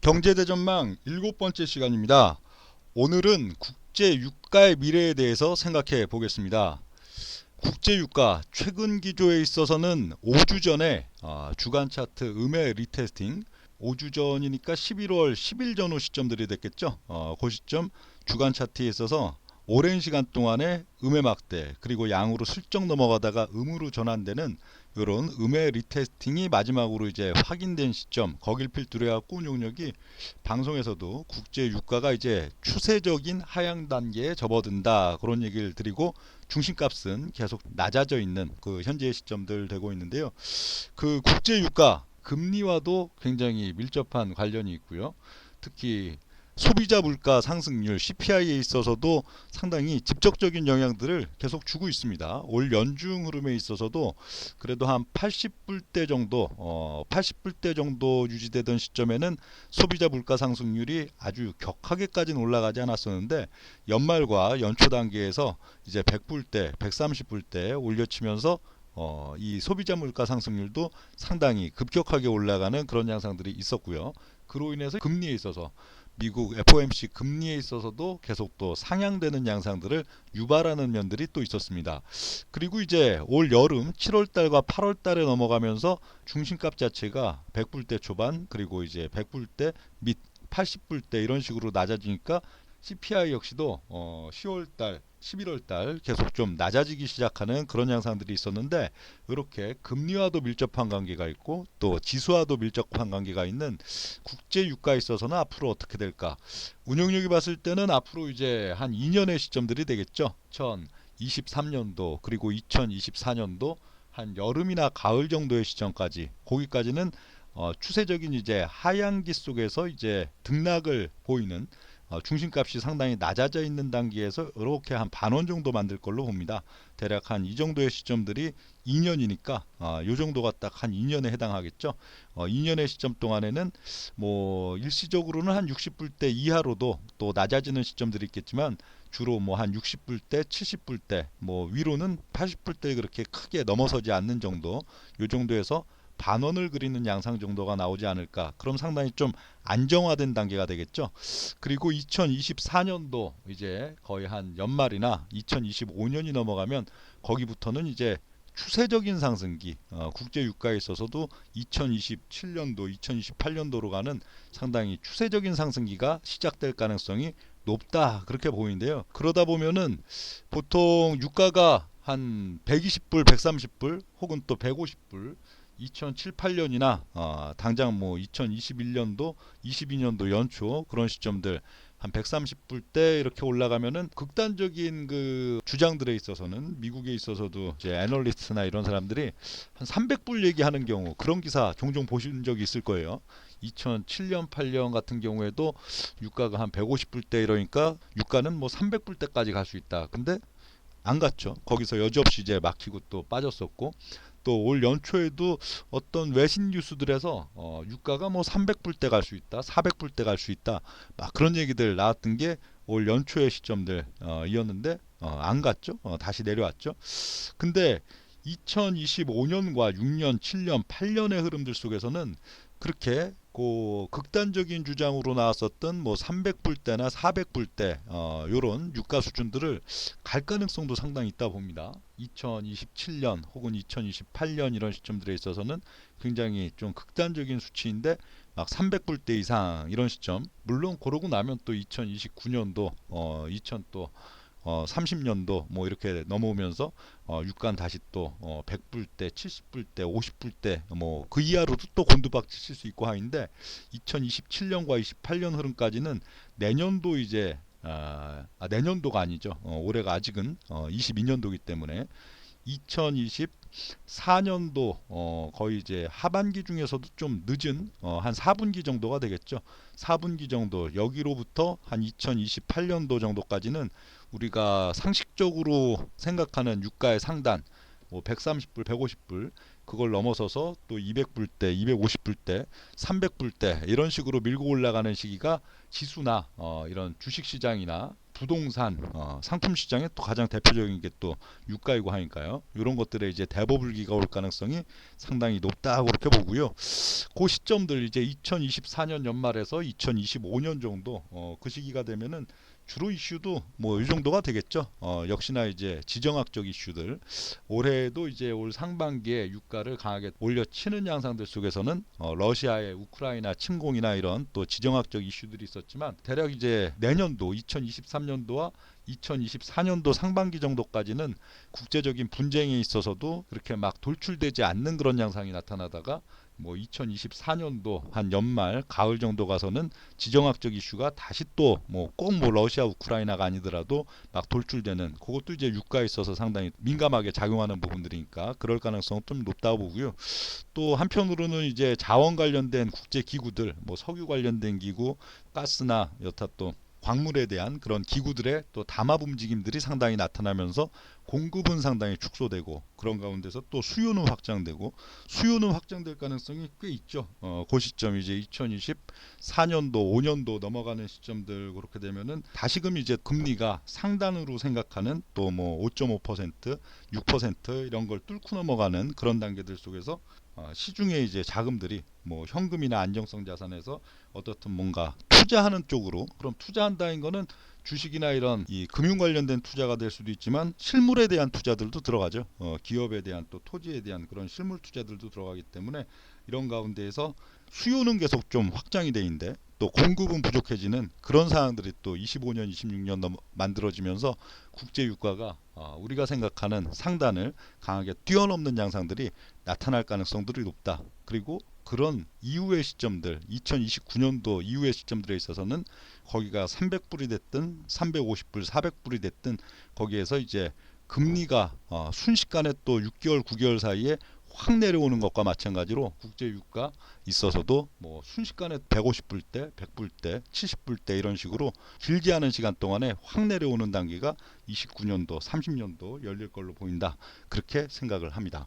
경제대전망 7번째 시간입니다. 오늘은 국제유가의 미래에 대해서 생각해 보겠습니다. 국제유가 최근 기조에 있어서는 5주 전에 주간 차트 음의 리테스팅, 5주 전이니까 11월 10일 전후 시점들이 됐겠죠. 그 시점 주간 차트에 있어서 오랜 시간 동안에 음의 막대 그리고 양으로 슬쩍 넘어가다가 음으로 전환되는 이런 음의 리테스팅이 마지막으로 이제 확인된 시점, 거길 필두로 해갖고 운용력이 방송에서도 국제 유가가 이제 추세적인 하향 단계에 접어든다 그런 얘기를 드리고, 중심값은 계속 낮아져 있는 그 현재의 시점들 되고 있는데요. 그 국제 유가 금리와도 굉장히 밀접한 관련이 있고요. 특히 소비자 물가 상승률 CPI에 있어서도 상당히 직접적인 영향들을 계속 주고 있습니다. 올 연중 흐름에 있어서도 그래도 한 80불대 정도, 80불대 정도 유지되던 시점에는 소비자 물가 상승률이 아주 격하게까지는 올라가지 않았었는데, 연말과 연초 단계에서 이제 100불대, 130불대 올려치면서 이 소비자 물가 상승률도 상당히 급격하게 올라가는 그런 양상들이 있었고요. 그로 인해서 금리에 있어서 미국 FOMC 금리에 있어서도 계속 또 상향되는 양상들을 유발하는 면들이 또 있었습니다. 그리고 이제 올 여름 7월 달과 8월 달에 넘어가면서 중심값 자체가 100불대 초반 그리고 이제 100불대 및 80불대 이런 식으로 낮아지니까 CPI 역시도 10월 달 11월 달 계속 좀 낮아지기 시작하는 그런 양상들이 있었는데, 이렇게 금리와도 밀접한 관계가 있고 또 지수와도 밀접한 관계가 있는 국제 유가에 있어서는 앞으로 어떻게 될까? 운용력이 봤을 때는 앞으로 이제 한 2년의 시점들이 되겠죠. 2023년도 그리고 2024년도 한 여름이나 가을 정도의 시점까지, 거기까지는 추세적인 이제 하향기 속에서 이제 등락을 보이는, 중심값이 상당히 낮아져 있는 단계에서 이렇게 한 반원 정도 만들 걸로 봅니다. 대략 한 이 정도의 시점들이 2년이니까 이 정도가 딱 한 2년에 해당하겠죠. 2년의 시점 동안에는 뭐 일시적으로는 한 60불대 이하로도 또 낮아지는 시점들이 있겠지만, 주로 뭐 한 60불대, 70불대, 뭐 위로는 80불대 그렇게 크게 넘어서지 않는 정도, 이 정도에서 반원을 그리는 양상 정도가 나오지 않을까. 그럼 상당히 좀 안정화된 단계가 되겠죠. 그리고 2024년도 이제 거의 한 연말이나 2025년이 넘어가면 거기부터는 이제 추세적인 상승기, 국제 유가에 있어서도 2027년도, 2028년도로 가는 상당히 추세적인 상승기가 시작될 가능성이 높다 그렇게 보이는데요. 그러다 보면은 보통 유가가 한 120불, 130불 혹은 또 150불, 2007, 8년이나 당장 뭐 2021년도, 22년도 연초 그런 시점들 한 130불대 이렇게 올라가면은 극단적인 그 주장들에 있어서는, 미국에 있어서도 이제 애널리스트나 이런 사람들이 한 300불 얘기하는 경우, 그런 기사 종종 보신 적이 있을 거예요. 2007년, 8년 같은 경우에도 유가가 한 150불대 이러니까 유가는 뭐 300불대까지 갈 수 있다. 근데 안 갔죠. 거기서 여지없이 이제 막히고 또 빠졌었고, 또 올 연초에도 어떤 외신 뉴스들에서 유가가 뭐 300불대 갈 수 있다, 400불대 갈 수 있다, 막 그런 얘기들 나왔던 게 올 연초의 시점들 이었는데 안 갔죠. 다시 내려왔죠. 근데 2025년과 6년, 7년, 8년의 흐름들 속에서는 그렇게 그 극단적인 주장으로 나왔었던 뭐 300불대나 400불대 요런 유가 수준들을 갈 가능성도 상당히 있다 봅니다. 2027년 혹은 2028년 이런 시점들에 있어서는 굉장히 좀 극단적인 수치인데, 막 300불대 이상 이런 시점, 물론 그러고 나면 또 2029년도 2000또 30년도 뭐 이렇게 넘어오면서 유가는 다시 또 100불대, 70불대, 50불대 뭐 그 이하로도 또 곤두박질 칠 수 있고 하는데, 2027년과 28년 흐름까지는 내년도 이제 내년도가 아니죠. 올해가 아직은 22년도이기 때문에 2024년도 거의 이제 하반기 중에서도 좀 늦은 한 4분기 정도가 되겠죠. 4분기 정도 여기로부터 한 2028년도 정도까지는 우리가 상식적으로 생각하는 유가의 상단, 뭐 130불, 150불 그걸 넘어서서 또 200불대, 250불대, 300불대 이런 식으로 밀고 올라가는 시기가 지수나 이런 주식시장이나 부동산, 상품 시장에 또 가장 대표적인 게 또 유가이고 하니까요. 이런 것들에 이제 대버블기가 올 가능성이 상당히 높다고 그렇게 보고요. 그 시점들 이제 2024년 연말에서 2025년 정도 그 시기가 되면은 주로 이슈도 뭐 이 정도가 되겠죠. 역시나 이제 지정학적 이슈들 올해도 이제 올 상반기에 유가를 강하게 올려치는 양상들 속에서는 러시아의 우크라이나 침공이나 이런 또 지정학적 이슈들이 있었지만 대략 이제 내년도 2023년도와 2024년도 상반기 정도까지는 국제적인 분쟁에 있어서도 그렇게 막 돌출되지 않는 그런 양상이 나타나다가 뭐 2024년도 한 연말 가을 정도 가서는 지정학적 이슈가 다시 또 뭐 꼭 뭐 러시아 우크라이나가 아니더라도 막 돌출되는 그것도 이제 유가에 있어서 상당히 민감하게 작용하는 부분들이니까 그럴 가능성 좀 높다고 보고요. 또 한편으로는 이제 자원 관련된 국제 기구들 뭐 석유 관련된 기구 가스나 여타 또 광물에 대한 그런 기구들의 또 담합 움직임들이 상당히 나타나면서 공급은 상당히 축소되고 그런 가운데서 또 수요는 확장되고 수요는 확장될 가능성이 꽤 있죠. 그 시점 이제 2024년도 5년도 넘어가는 시점들 그렇게 되면은 다시금 이제 금리가 상단으로 생각하는 또 뭐 5.5%, 6% 이런 걸 뚫고 넘어가는 그런 단계들 속에서 시중에 이제 자금들이 뭐 현금이나 안정성 자산에서 어떻든 뭔가 투자하는 쪽으로 그럼 투자한다는 거는 주식이나 이런 이 금융 관련된 투자가 될 수도 있지만 실물에 대한 투자들도 들어가죠. 기업에 대한 또 토지에 대한 그런 실물 투자들도 들어가기 때문에 이런 가운데에서 수요는 계속 좀 확장이 돼 있는데 또 공급은 부족해지는 그런 상황들이 또 25년, 26년 만들어지면서 국제 유가가 우리가 생각하는 상단을 강하게 뛰어넘는 양상들이 나타날 가능성들이 높다. 그리고 그런 이후의 시점들 2029년도 이후의 시점들에 있어서는 거기가 300불이 됐든 350불 400불이 됐든 거기에서 이제 금리가 순식간에 또 6개월 9개월 사이에 확 내려오는 것과 마찬가지로 국제 유가 있어서도 뭐 순식간에 150불대, 100불대, 70불대 이런 식으로 길지 않은 시간 동안에 확 내려오는 단계가 29년도, 30년도 열릴 걸로 보인다. 그렇게 생각을 합니다.